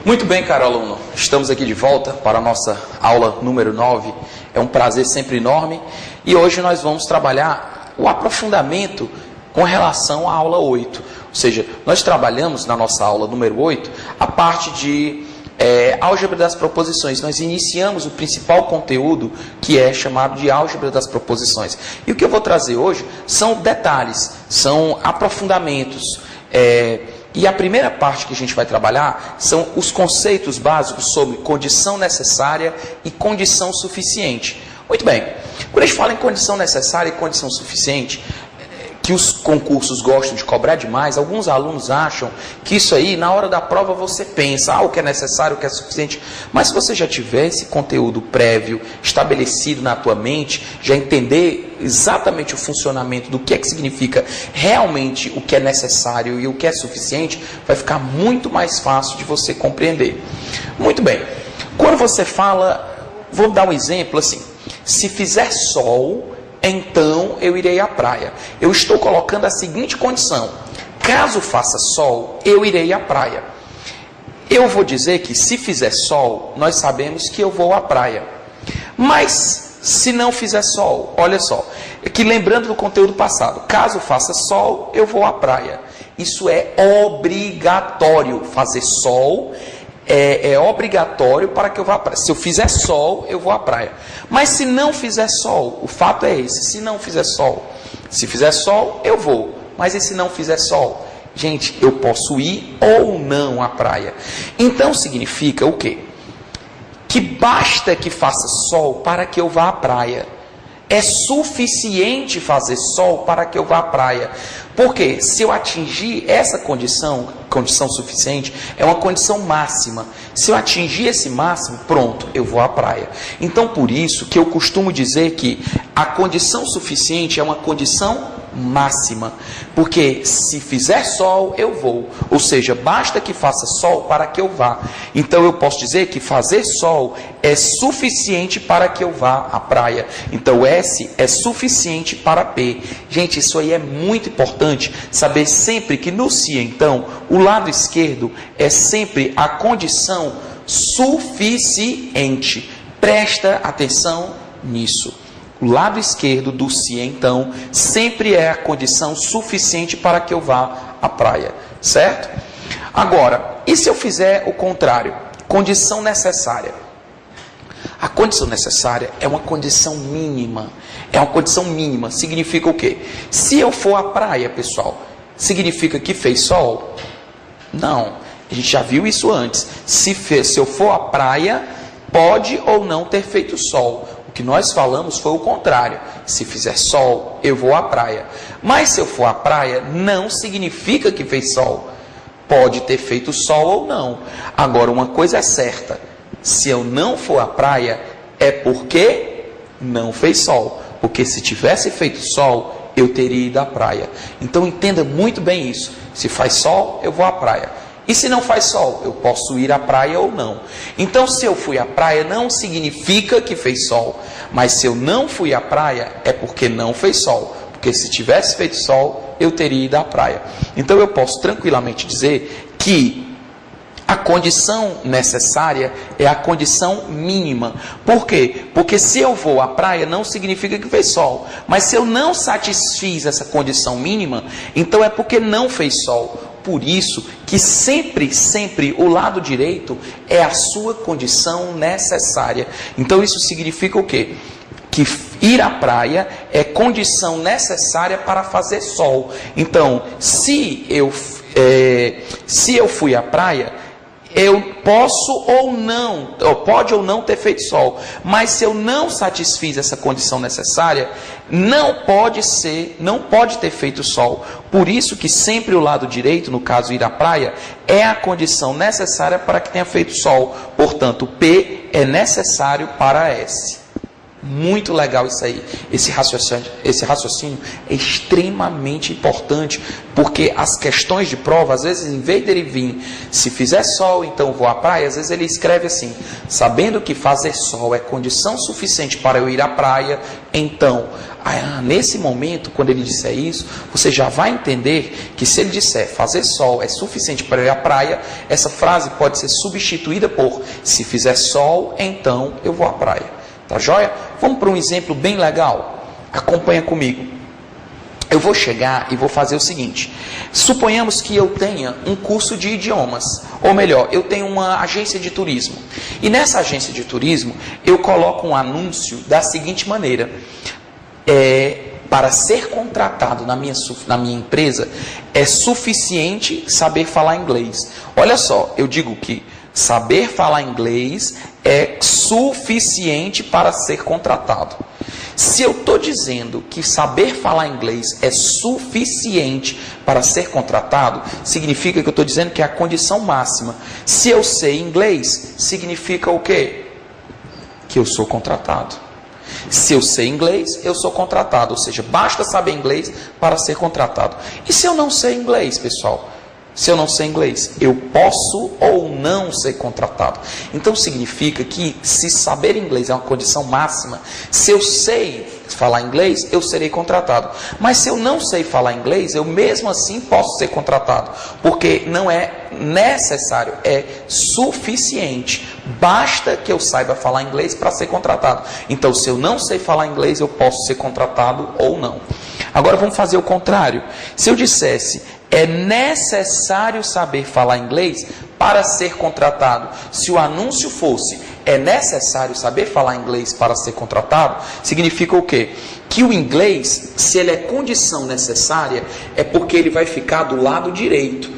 Muito bem, caro aluno, estamos aqui de volta para a nossa aula número 9. É um prazer sempre enorme e hoje nós vamos trabalhar o aprofundamento com relação à aula 8. Ou seja, nós trabalhamos na nossa aula número 8 a parte de álgebra das proposições. Nós iniciamos o principal conteúdo, que é chamado de álgebra das proposições. E o que eu vou trazer hoje são detalhes, são aprofundamentos. E a primeira parte que a gente vai trabalhar são os conceitos básicos sobre condição necessária e condição suficiente. Muito bem, quando a gente fala em condição necessária e condição suficiente, que os concursos gostam de cobrar demais, alguns alunos acham que isso aí, na hora da prova, você pensa, o que é necessário, o que é suficiente. Mas se você já tiver esse conteúdo prévio, estabelecido na tua mente, já entender exatamente o funcionamento do que é que significa realmente o que é necessário e o que é suficiente, vai ficar muito mais fácil de você compreender. Muito bem, quando você fala, vou dar um exemplo assim, se fizer sol, então eu irei à praia. Eu estou colocando a seguinte condição: caso faça sol, eu irei à praia. Eu vou dizer que se fizer sol, nós sabemos que eu vou à praia. Mas se não fizer sol, olha só, que lembrando do conteúdo passado, caso faça sol, eu vou à praia. Isso é obrigatório, fazer sol é obrigatório para que eu vá à praia. Se eu fizer sol, eu vou à praia. Mas se não fizer sol, o fato é esse, se não fizer sol, se fizer sol, eu vou. Mas e se não fizer sol? Gente, eu posso ir ou não à praia. Então significa o quê? Que basta que faça sol para que eu vá à praia. É suficiente fazer sol para que eu vá à praia. Porque se eu atingir essa condição suficiente, é uma condição máxima. Se eu atingir esse máximo, pronto, eu vou à praia. Então, por isso que eu costumo dizer que a condição suficiente é uma condição máxima. Porque se fizer sol, eu vou. Ou seja, basta que faça sol para que eu vá. Então, eu posso dizer que fazer sol é suficiente para que eu vá à praia. Então, S é suficiente para P. Gente, isso aí é muito importante. Saber sempre que no se, então, o lado esquerdo é sempre a condição suficiente. Presta atenção nisso. O lado esquerdo do se, então, sempre é a condição suficiente para que eu vá à praia, certo? Agora, e se eu fizer o contrário? Condição necessária. A condição necessária é uma condição mínima. É uma condição mínima. Significa o quê? Se eu for à praia, pessoal, significa que fez sol? Não. A gente já viu isso antes. Se eu for à praia, pode ou não ter feito sol. O que nós falamos foi o contrário. Se fizer sol, eu vou à praia. Mas se eu for à praia, não significa que fez sol. Pode ter feito sol ou não. Agora, uma coisa é certa. Se eu não for à praia, é porque não fez sol. Porque se tivesse feito sol, eu teria ido à praia. Então entenda muito bem isso. Se faz sol, eu vou à praia. E se não faz sol, eu posso ir à praia ou não. Então se eu fui à praia, não significa que fez sol. Mas se eu não fui à praia, é porque não fez sol. Porque se tivesse feito sol, eu teria ido à praia. Então eu posso tranquilamente dizer que a condição necessária é a condição mínima. Por quê? Porque se eu vou à praia, não significa que fez sol. Mas se eu não satisfiz essa condição mínima, então é porque não fez sol. Por isso que sempre o lado direito é a sua condição necessária. Então isso significa o quê? Que ir à praia é condição necessária para fazer sol. Então, se eu fui à praia, eu posso ou não, pode ou não ter feito sol, mas se eu não satisfiz essa condição necessária, não pode ter feito sol. Por isso que sempre o lado direito, no caso ir à praia, é a condição necessária para que tenha feito sol. Portanto, P é necessário para S. Muito legal isso aí. Esse raciocínio é extremamente importante, porque as questões de prova, às vezes, em vez dele vir, se fizer sol, então vou à praia, às vezes ele escreve assim, sabendo que fazer sol é condição suficiente para eu ir à praia, então, nesse momento, quando ele disser isso, você já vai entender que se ele disser fazer sol é suficiente para eu ir à praia, essa frase pode ser substituída por se fizer sol, então eu vou à praia. Tá joia? Vamos para um exemplo bem legal? Acompanha comigo. Eu vou chegar e vou fazer o seguinte. Suponhamos que eu tenha um curso de idiomas. Ou melhor, eu tenho uma agência de turismo. E nessa agência de turismo, eu coloco um anúncio da seguinte maneira. Para ser contratado na minha empresa, é suficiente saber falar inglês. Olha só, eu digo que saber falar inglês é suficiente para ser contratado. Se eu estou dizendo que saber falar inglês é suficiente para ser contratado, significa que eu estou dizendo que é a condição máxima. Se eu sei inglês, significa o quê? Que eu sou contratado. Se eu sei inglês, eu sou contratado. Ou seja, basta saber inglês para ser contratado. E se eu não sei inglês, pessoal? Se eu não sei inglês, eu posso ou não ser contratado. Então significa que se saber inglês é uma condição máxima, se eu sei falar inglês, eu serei contratado. Mas se eu não sei falar inglês, eu mesmo assim posso ser contratado. Porque não é necessário, é suficiente. Basta que eu saiba falar inglês para ser contratado. Então se eu não sei falar inglês, eu posso ser contratado ou não. Agora vamos fazer o contrário. Se eu dissesse, é necessário saber falar inglês para ser contratado. Se o anúncio fosse, é necessário saber falar inglês para ser contratado, significa o quê? Que o inglês, se ele é condição necessária, é porque ele vai ficar do lado direito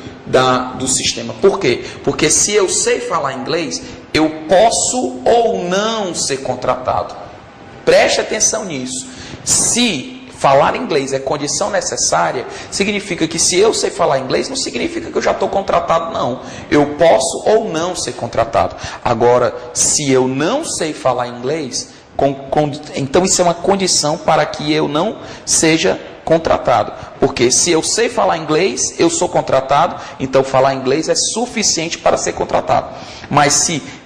do sistema. Por quê? Porque se eu sei falar inglês, eu posso ou não ser contratado. Preste atenção nisso. Se falar inglês é condição necessária, significa que se eu sei falar inglês, não significa que eu já estou contratado, não. Eu posso ou não ser contratado. Agora, se eu não sei falar inglês, então isso é uma condição para que eu não seja contratado. Porque se eu sei falar inglês, eu sou contratado, então falar inglês é suficiente para ser contratado. Mas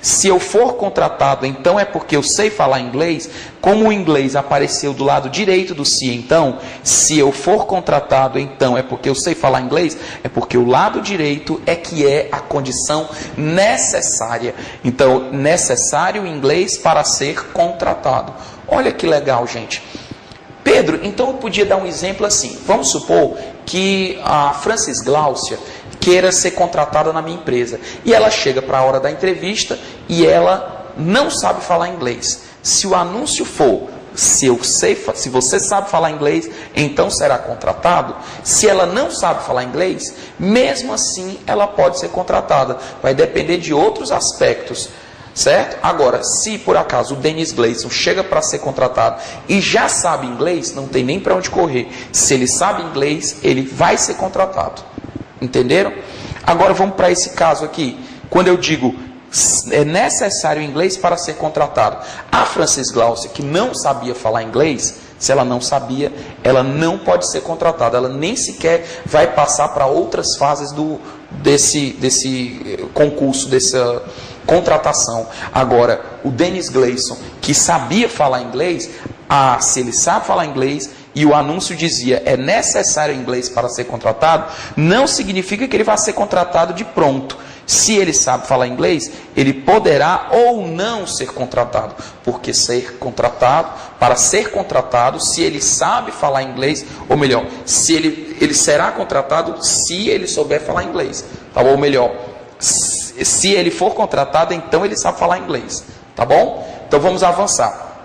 se eu for contratado, então é porque eu sei falar inglês. Como o inglês apareceu do lado direito do se, então, se eu for contratado, então é porque eu sei falar inglês, é porque o lado direito é que é a condição necessária. Então, necessário inglês para ser contratado. Olha que legal, gente. Pedro, então eu podia dar um exemplo assim. Vamos supor que a Francis Glaucia queira ser contratada na minha empresa. E ela chega para a hora da entrevista e ela não sabe falar inglês. Se o anúncio for, se você sabe falar inglês, então será contratado. Se ela não sabe falar inglês, mesmo assim ela pode ser contratada. Vai depender de outros aspectos. Certo? Agora, se por acaso o Dennis Gleison chega para ser contratado e já sabe inglês, não tem nem para onde correr. Se ele sabe inglês, ele vai ser contratado. Entenderam? Agora vamos para esse caso aqui. Quando eu digo é necessário inglês para ser contratado. A Francis Glaucia, que não sabia falar inglês, se ela não sabia, ela não pode ser contratada. Ela nem sequer vai passar para outras fases desse concurso, dessa contratação. Agora, o Dennis Gleison, que sabia falar inglês, se ele sabe falar inglês e o anúncio dizia é necessário inglês para ser contratado, não significa que ele vai ser contratado de pronto. Se ele sabe falar inglês, ele poderá ou não ser contratado, porque para ser contratado, se ele sabe falar inglês, ou melhor, se ele será contratado se ele souber falar inglês, tá bom? Ou melhor, se ele for contratado, então ele sabe falar inglês, tá bom? Então vamos avançar.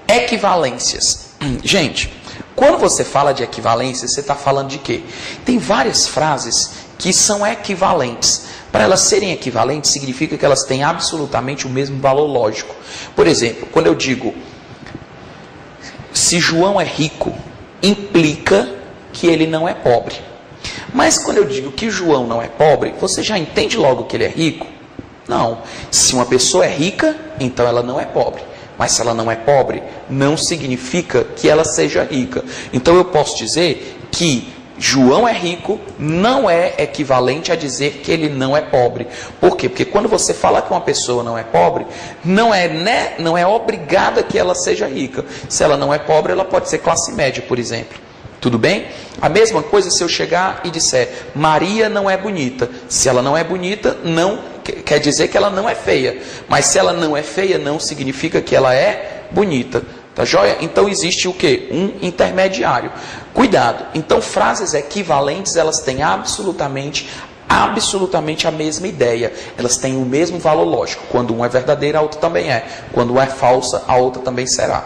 Equivalências. Gente, quando você fala de equivalências, você está falando de quê? Tem várias frases que são equivalentes. Para elas serem equivalentes, significa que elas têm absolutamente o mesmo valor lógico. Por exemplo, quando eu digo, se João é rico, implica que ele não é pobre. Mas quando eu digo que João não é pobre, você já entende logo que ele é rico? Não. Se uma pessoa é rica, então ela não é pobre. mas se ela não é pobre, não significa que ela seja rica. Então eu posso dizer que João é rico não é equivalente a dizer que ele não é pobre. Por quê? Porque quando você fala que uma pessoa não é pobre, não é obrigada que ela seja rica. Se ela não é pobre, ela pode ser classe média, por exemplo. Tudo bem? A mesma coisa se eu chegar e disser Maria não é bonita. Se ela não é bonita, não quer dizer que ela não é feia. Mas se ela não é feia, não significa que ela é bonita. Tá joia? Então existe o quê? Um intermediário. Cuidado. Então frases equivalentes, elas têm absolutamente a mesma ideia. Elas têm o mesmo valor lógico. Quando uma é verdadeira, a outra também é. Quando uma é falsa, a outra também será.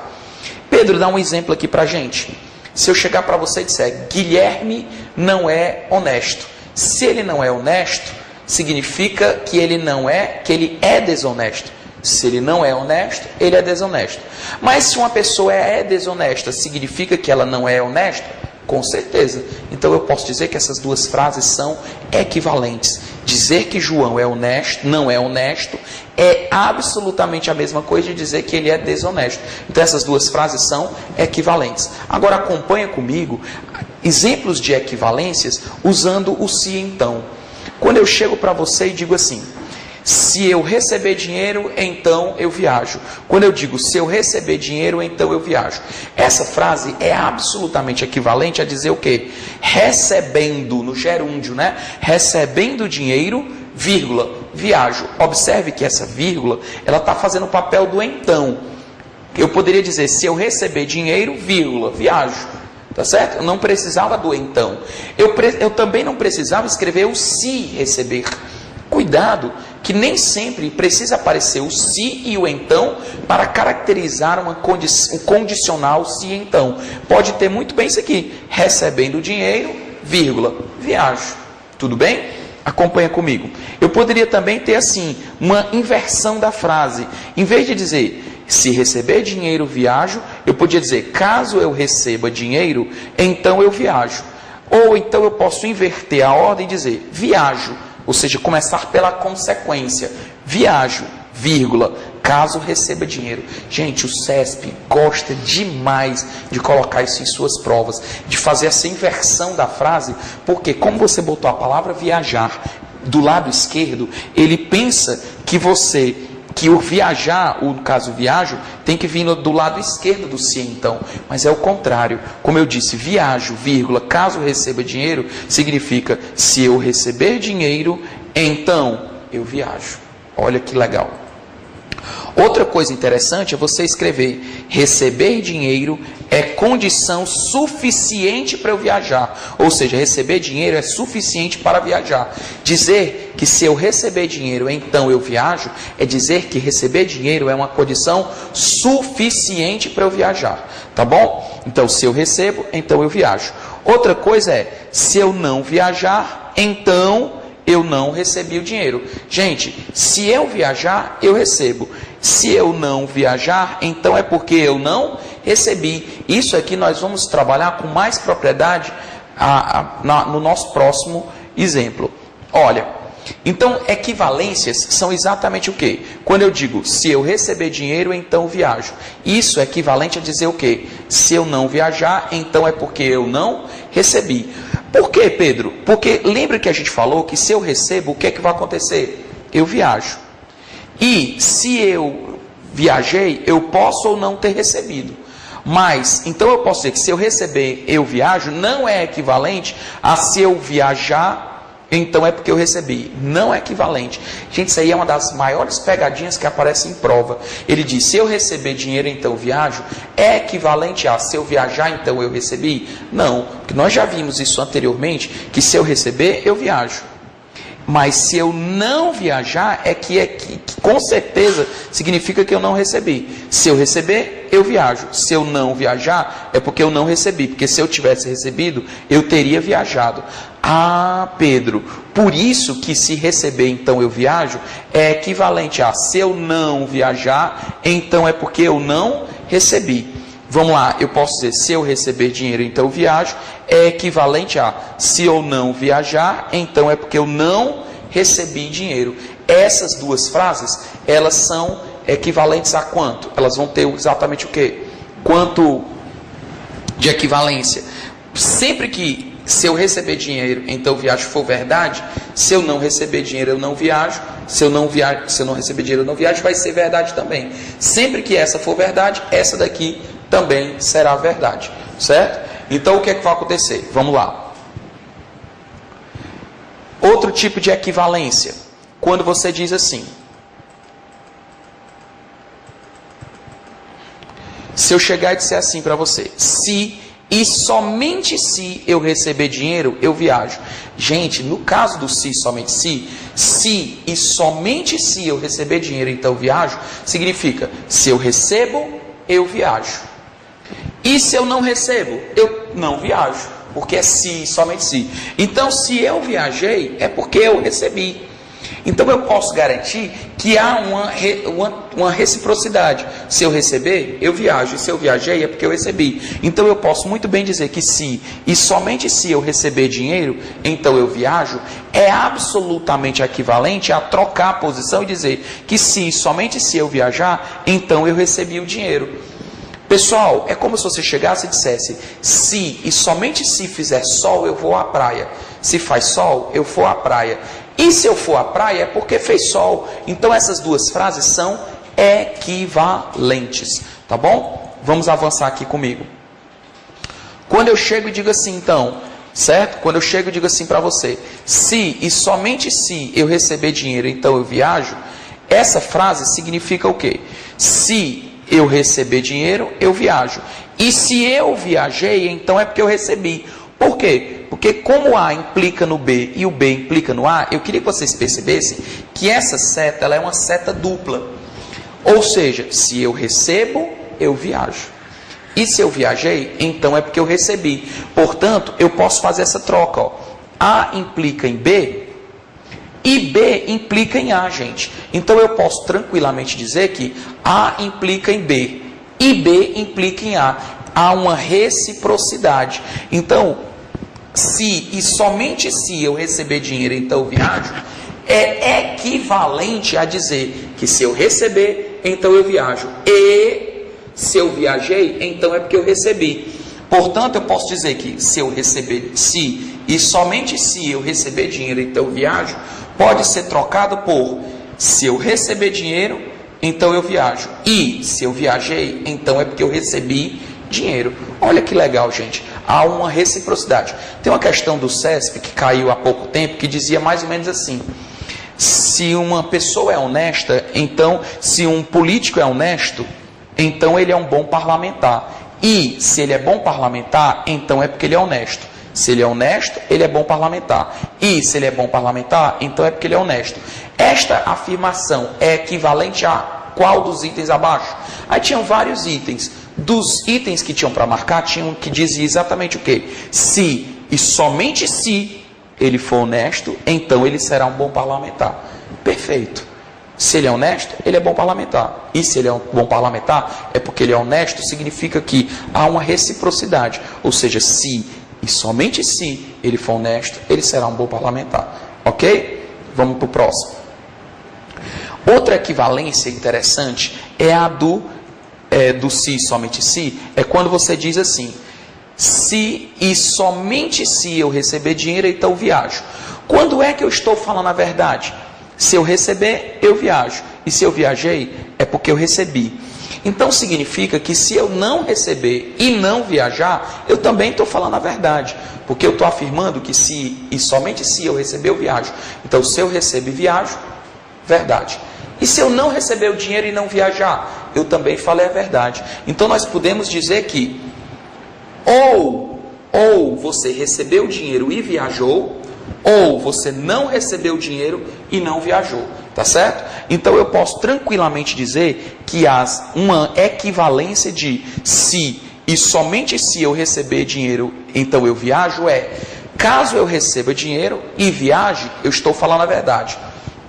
Pedro, dá um exemplo aqui pra gente. Se eu chegar para você e disser, Guilherme não é honesto. Se ele não é honesto, significa que ele é desonesto. Se ele não é honesto, ele é desonesto. Mas se uma pessoa é desonesta, significa que ela não é honesta? Com certeza. Então eu posso dizer que essas duas frases são equivalentes. Dizer que João é honesto, não é honesto, é absolutamente a mesma coisa de dizer que ele é desonesto. Então essas duas frases são equivalentes. Agora acompanha comigo exemplos de equivalências usando o se então. Quando eu chego para você e digo assim, se eu receber dinheiro, então eu viajo. Quando eu digo se eu receber dinheiro, então eu viajo. Essa frase é absolutamente equivalente a dizer o quê? Recebendo, no gerúndio, né? Recebendo dinheiro, vírgula, viajo. Observe que essa vírgula, ela está fazendo o papel do então. Eu poderia dizer, se eu receber dinheiro, vírgula, viajo. Tá certo? Eu não precisava do então. Eu também não precisava escrever o se receber. Cuidado, que nem sempre precisa aparecer o se e o então para caracterizar um condicional se e então. Pode ter muito bem isso aqui, recebendo dinheiro, vírgula, viajo. Tudo bem? Acompanha comigo. Eu poderia também ter assim, uma inversão da frase. Em vez de dizer, se receber dinheiro, viajo, eu podia dizer, caso eu receba dinheiro, então eu viajo. Ou então eu posso inverter a ordem e dizer, viajo. Ou seja, começar pela consequência. Viajo, vírgula, caso receba dinheiro. Gente, o CESP gosta demais de colocar isso em suas provas, de fazer essa inversão da frase, porque como você botou a palavra viajar do lado esquerdo, ele pensa que o viajar, no caso viajo, tem que vir do lado esquerdo do se então, mas é o contrário. Como eu disse, viajo, vírgula, caso receba dinheiro, significa se eu receber dinheiro, então eu viajo. Olha que legal. Outra coisa interessante é você escrever, receber dinheiro é condição suficiente para eu viajar. Ou seja, receber dinheiro é suficiente para viajar. Dizer que se eu receber dinheiro, então eu viajo, é dizer que receber dinheiro é uma condição suficiente para eu viajar. Tá bom? Então, se eu recebo, então eu viajo. Outra coisa é, se eu não viajar, então eu não recebi o dinheiro. Gente, se eu viajar, eu recebo. Se eu não viajar, então é porque eu não recebi. Isso aqui nós vamos trabalhar com mais propriedade no nosso próximo exemplo. Olha, então equivalências são exatamente o quê? Quando eu digo, se eu receber dinheiro, então viajo. Isso é equivalente a dizer o quê? Se eu não viajar, então é porque eu não recebi. Por quê, Pedro? Porque lembra que a gente falou que se eu recebo, o que é que vai acontecer? Eu viajo. E se eu viajei, eu posso ou não ter recebido. Mas, então eu posso dizer que se eu receber, eu viajo, não é equivalente a se eu viajar, então é porque eu recebi. Não é equivalente. Gente, isso aí é uma das maiores pegadinhas que aparecem em prova. Ele diz, se eu receber dinheiro, então eu viajo, é equivalente a se eu viajar, então eu recebi? Não, porque nós já vimos isso anteriormente, que se eu receber, eu viajo. Mas se eu não viajar, é que com certeza significa que eu não recebi. Se eu receber, eu viajo. Se eu não viajar, é porque eu não recebi. Porque se eu tivesse recebido, eu teria viajado. Ah, Pedro, por isso que se receber, então eu viajo, é equivalente a se eu não viajar, então é porque eu não recebi. Vamos lá, eu posso dizer, se eu receber dinheiro, então eu viajo, é equivalente a se eu não viajar, então é porque eu não recebi dinheiro. Essas duas frases, elas são equivalentes a quanto? Elas vão ter exatamente o quê? Quanto de equivalência? Sempre que se eu receber dinheiro, então viajo for verdade. Se eu não receber dinheiro, eu não viajo. Se eu não receber dinheiro, eu não viajo, vai ser verdade também. Sempre que essa for verdade, essa daqui também será verdade, certo? Então o que é que vai acontecer? Vamos lá. Outro tipo de equivalência, quando você diz assim: se eu chegar e disser assim para você, se e somente se eu receber dinheiro, eu viajo. Gente, no caso do se e somente se e somente se eu receber dinheiro, então eu viajo, significa, se eu recebo, eu viajo. E se eu não recebo, eu não viajo, porque é se e somente se. Então, se eu viajei, é porque eu recebi. Então, eu posso garantir que há uma reciprocidade. Se eu receber, eu viajo. E se eu viajei, é porque eu recebi. Então, eu posso muito bem dizer que se e somente se eu receber dinheiro, então eu viajo, é absolutamente equivalente a trocar a posição e dizer que se e somente se eu viajar, então eu recebi o dinheiro. Pessoal, é como se você chegasse e dissesse: se e somente se fizer sol, eu vou à praia. Se faz sol, eu vou à praia. E se eu for à praia, é porque fez sol. Então essas duas frases são equivalentes. Tá bom? Vamos avançar aqui comigo. Quando eu chego e digo assim, então, certo? Quando eu chego e digo assim para você: se e somente se eu receber dinheiro, então eu viajo. Essa frase significa o quê? Se eu receber dinheiro, eu viajo. E se eu viajei, então é porque eu recebi. Por quê? Porque como o A implica no B e o B implica no A, eu queria que vocês percebessem que essa seta ela é uma seta dupla. Ou seja, se eu recebo, eu viajo. E se eu viajei, então é porque eu recebi. Portanto, eu posso fazer essa troca. Ó. A implica em B e B implica em A, gente. Então eu posso tranquilamente dizer que A implica em B e B implica em A. Há uma reciprocidade. Então, se e somente se eu receber dinheiro, então eu viajo, é equivalente a dizer que se eu receber, então eu viajo. E se eu viajei, então é porque eu recebi. Portanto, eu posso dizer que se eu receber, se e somente se eu receber dinheiro, então eu viajo, pode ser trocado por se eu receber dinheiro, então eu viajo. E se eu viajei, então é porque eu recebi dinheiro. Olha que legal, gente. Há uma reciprocidade. Tem uma questão do CESP que caiu há pouco tempo que dizia mais ou menos assim: se uma pessoa é honesta, então, se um político é honesto, então ele é um bom parlamentar. E se ele é bom parlamentar, então é porque ele é honesto. Se ele é honesto, ele é bom parlamentar. E se ele é bom parlamentar, então é porque ele é honesto. Esta afirmação é equivalente a qual dos itens abaixo? Aí tinham vários itens. Dos itens que tinham para marcar, tinham que dizia exatamente o quê? Se e somente se ele for honesto, então ele será um bom parlamentar. Perfeito. Se ele é honesto, ele é bom parlamentar. E se ele é um bom parlamentar, é porque ele é honesto, significa que há uma reciprocidade. Ou seja, se e somente se ele for honesto, ele será um bom parlamentar. Ok? Vamos para o próximo. Outra equivalência interessante é a do se e somente se, é quando você diz assim: se e somente se eu receber dinheiro, então viajo. Quando é que eu estou falando a verdade? Se eu receber, eu viajo. E se eu viajei, é porque eu recebi. Então significa que se eu não receber e não viajar, eu também estou falando a verdade. Porque eu estou afirmando que se e somente se eu receber, eu viajo. Então se eu recebo e viajo, verdade. E se eu não receber o dinheiro e não viajar, eu também falei a verdade. Então nós podemos dizer que ou você recebeu o dinheiro e viajou, ou você não recebeu o dinheiro e não viajou. Tá certo? Então eu posso tranquilamente dizer que há uma equivalência de se e somente se eu receber dinheiro, então eu viajo, caso eu receba dinheiro e viaje, eu estou falando a verdade.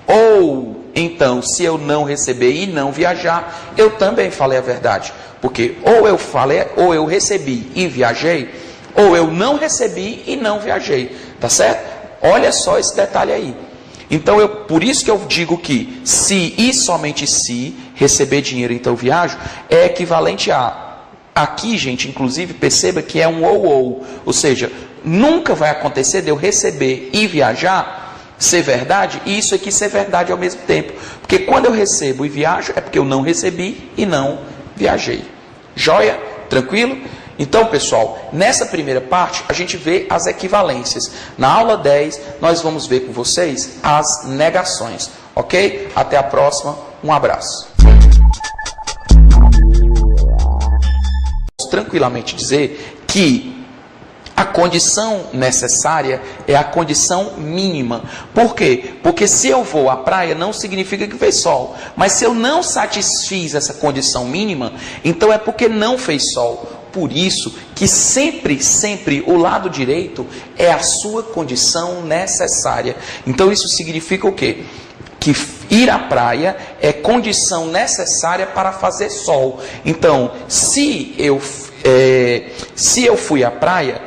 Ou então, se eu não receber e não viajar, eu também falei a verdade. Porque ou eu recebi e viajei, ou eu não recebi e não viajei. Tá certo? Olha só esse detalhe aí. Então, por isso que eu digo que se e somente se receber dinheiro, então viajo, é equivalente a... Aqui, gente, inclusive, perceba que é um ou seja, nunca vai acontecer de eu receber e viajar ser verdade, e isso aqui ser verdade ao mesmo tempo. Porque quando eu recebo e viajo, é porque eu não recebi e não viajei. Joia? Tranquilo? Então, pessoal, nessa primeira parte, a gente vê as equivalências. Na aula 10, nós vamos ver com vocês as negações. Ok? Até a próxima. Um abraço. Tranquilamente dizer que a condição necessária é a condição mínima. Por quê? Porque se eu vou à praia não significa que fez sol. Mas se eu não satisfiz essa condição mínima, então é porque não fez sol. Por isso que sempre o lado direito é a sua condição necessária. Então isso significa o quê? Que ir à praia é condição necessária para fazer sol. Então, se eu fui à praia,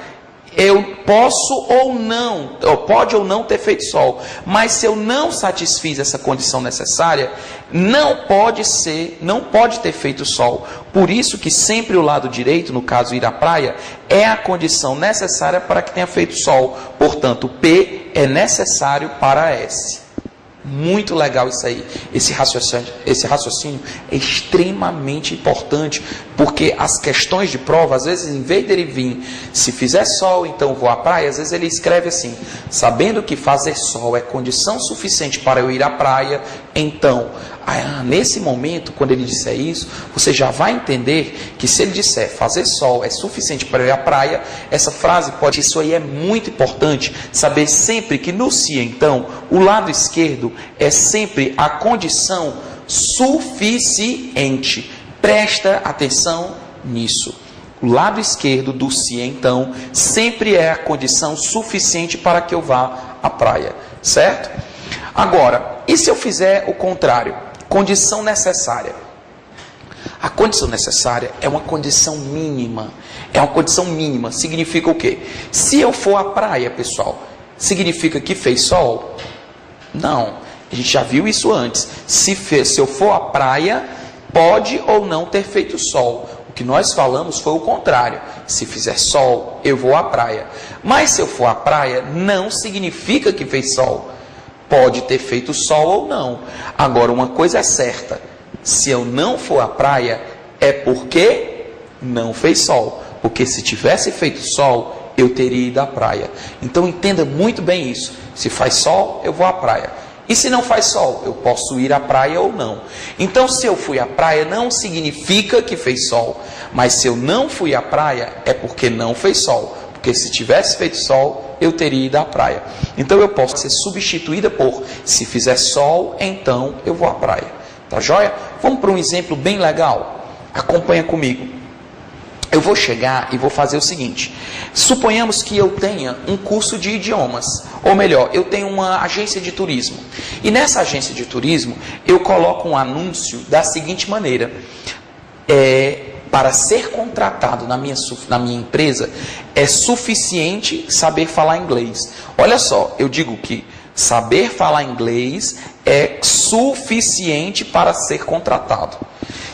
eu posso ou não, pode ou não ter feito sol. Mas se eu não satisfiz essa condição necessária, não pode ter feito sol. Por isso que sempre o lado direito, no caso ir à praia, é a condição necessária para que tenha feito sol. Portanto, P é necessário para S. Muito legal isso aí. Esse raciocínio é extremamente importante, porque as questões de prova, às vezes, em vez dele vir, se fizer sol, então vou à praia, às vezes ele escreve assim, sabendo que fazer sol é condição suficiente para eu ir à praia, então, nesse momento, quando ele disser isso, você já vai entender que se ele disser fazer sol é suficiente para eu ir à praia, essa frase pode... Isso aí é muito importante, saber sempre que no se, então, o lado esquerdo é sempre a condição suficiente. Presta atenção nisso. O lado esquerdo do se, então, sempre é a condição suficiente para que eu vá à praia, certo? Agora, e se eu fizer o contrário? Condição necessária. A condição necessária é uma condição mínima. É uma condição mínima. Significa o quê? Se eu for à praia, pessoal, significa que fez sol? Não. A gente já viu isso antes. Se eu for à praia, pode ou não ter feito sol. O que nós falamos foi o contrário. Se fizer sol, eu vou à praia. Mas se eu for à praia, não significa que fez sol. Pode ter feito sol ou não. Agora, uma coisa é certa. Se eu não for à praia, é porque não fez sol. Porque se tivesse feito sol, eu teria ido à praia. Então, entenda muito bem isso. Se faz sol, eu vou à praia. E se não faz sol, eu posso ir à praia ou não. Então, se eu fui à praia, não significa que fez sol. Mas se eu não fui à praia, é porque não fez sol. Porque se tivesse feito sol, eu teria ido à praia. Então eu posso ser substituída por se fizer sol, então eu vou à praia. Tá joia? Vamos para um exemplo bem legal? Acompanha comigo. Eu vou chegar e vou fazer o seguinte. Suponhamos que eu tenha um curso de idiomas. Ou melhor, eu tenho uma agência de turismo. E nessa agência de turismo, eu coloco um anúncio da seguinte maneira. Para ser contratado na minha empresa, é suficiente saber falar inglês. Olha só, eu digo que saber falar inglês é suficiente para ser contratado.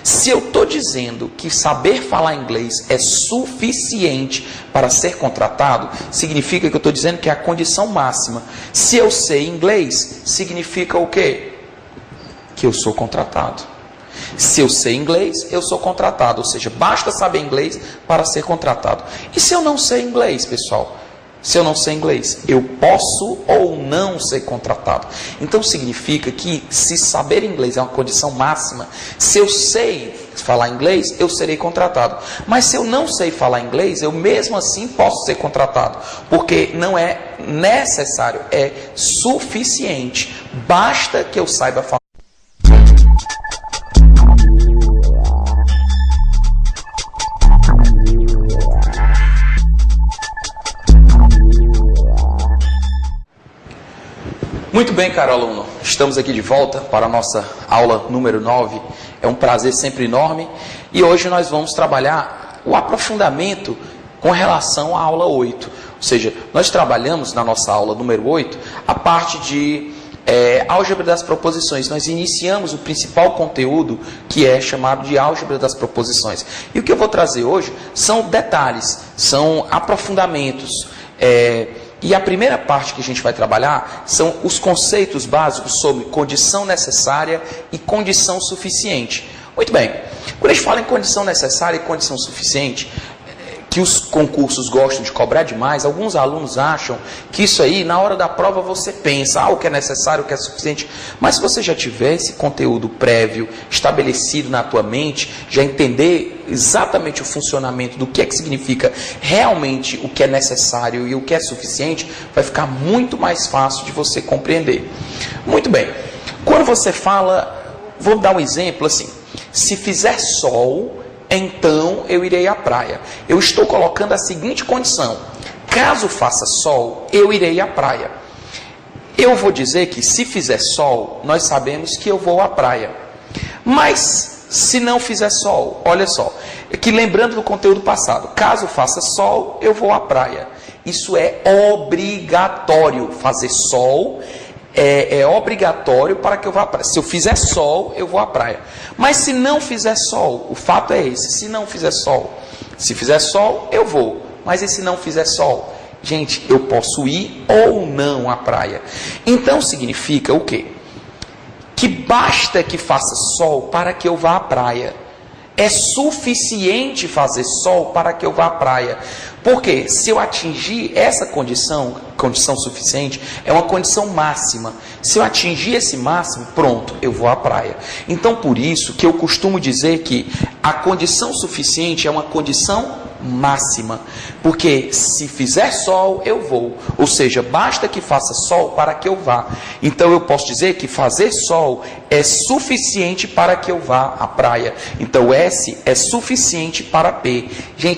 Se eu estou dizendo que saber falar inglês é suficiente para ser contratado, significa que eu estou dizendo que é a condição máxima. Se eu sei inglês, significa o quê? Que eu sou contratado. Se eu sei inglês, eu sou contratado. Ou seja, basta saber inglês para ser contratado. E se eu não sei inglês, pessoal? Se eu não sei inglês, eu posso ou não ser contratado. Então significa que se saber inglês é uma condição máxima, se eu sei falar inglês, eu serei contratado. Mas se eu não sei falar inglês, eu mesmo assim posso ser contratado. Porque não é necessário, é suficiente. Basta que eu saiba falar. Muito bem, caro aluno, estamos aqui de volta para a nossa aula número 9. É um prazer sempre enorme e hoje nós vamos trabalhar o aprofundamento com relação à aula 8. Ou seja, nós trabalhamos na nossa aula número 8 a parte de álgebra das proposições. Nós iniciamos o principal conteúdo, que é chamado de álgebra das proposições. E o que eu vou trazer hoje são detalhes, são aprofundamentos. E a primeira parte que a gente vai trabalhar são os conceitos básicos sobre condição necessária e condição suficiente. Muito bem, quando a gente fala em condição necessária e condição suficiente, que os concursos gostam de cobrar demais, alguns alunos acham que isso aí, na hora da prova, você pensa, o que é necessário, o que é suficiente. Mas se você já tiver esse conteúdo prévio, estabelecido na tua mente, já entender exatamente o funcionamento do que é que significa realmente o que é necessário e o que é suficiente, vai ficar muito mais fácil de você compreender. Muito bem, quando você fala, vou dar um exemplo assim, se fizer sol, então eu irei à praia. Eu estou colocando a seguinte condição: caso faça sol, eu irei à praia. Eu vou dizer que se fizer sol, nós sabemos que eu vou à praia. Mas se não fizer sol, olha só, que lembrando do conteúdo passado, caso faça sol, eu vou à praia. Isso é obrigatório, fazer sol é obrigatório para que eu vá à praia. Se eu fizer sol, eu vou à praia. Mas se não fizer sol, o fato é esse, se não fizer sol. Se fizer sol, eu vou. Mas e se não fizer sol? Gente, eu posso ir ou não à praia. Então significa o quê? Que basta que faça sol para que eu vá à praia. É suficiente fazer sol para que eu vá à praia. Porque se eu atingir essa condição suficiente, é uma condição máxima. Se eu atingir esse máximo, pronto, eu vou à praia. Então, por isso que eu costumo dizer que a condição suficiente é uma condição máxima. Porque se fizer sol, eu vou. Ou seja, basta que faça sol para que eu vá. Então, eu posso dizer que fazer sol é suficiente para que eu vá à praia. Então, S é suficiente para P. Gente,